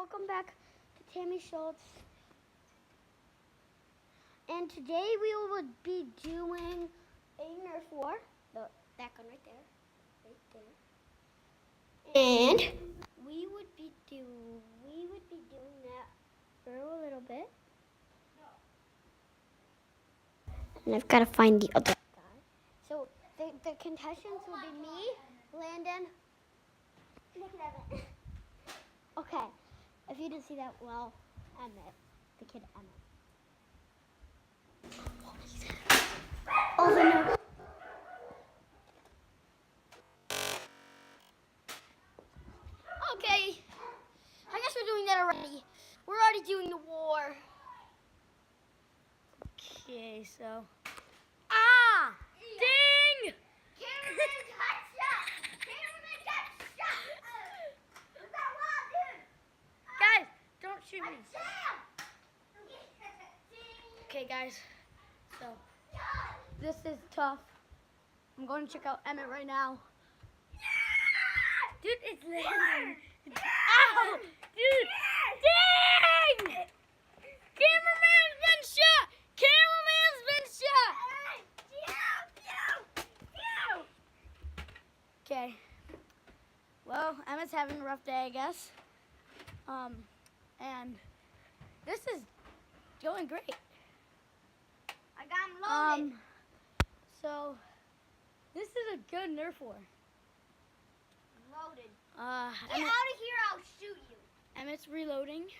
welcome back to Tammy Schultz. And today we will be doing a Nerf war. That gun right there. And we would be doing that for a little bit. And I've got to find the other guy. So the contestants will be me, Landon, Nick and Emmett. Okay, if you didn't see that, well, Emmett, the kid Emmett. Oh, no. Okay, I guess we're doing that already. We're already doing the war. Okay, so. Ah! Ding! Cameraman got shot! Cameraman got shot! Was that wild, dude? Guys, don't shoot me. Okay, guys, so this is tough. I'm going to check out Emmett right now. Dude, it's landing. Ow! Dude! Dang! Cameraman's been shot! Cameraman's been shot! Okay. Well, Emmett's having a rough day, I guess. And this is going great. I got him loaded. So this is a good Nerf war. Loaded. Get out of here, I'll shoot you. Emmett's reloading.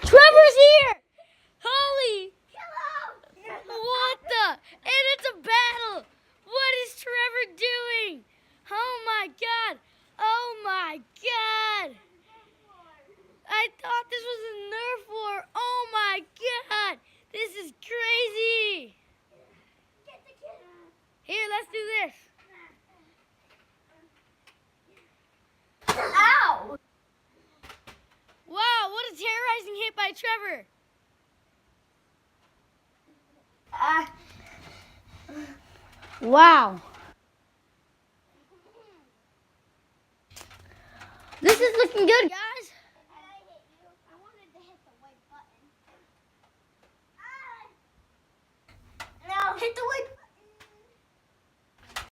Trevor's here! Holy! What the? And it's a battle! What is Trevor doing? Oh my God! Oh my God! I thought this was a Nerf war. Oh my God! This is crazy! Here, let's do this. Ow! Wow, what a terrorizing hit by Trevor. Wow. This is looking good, guys.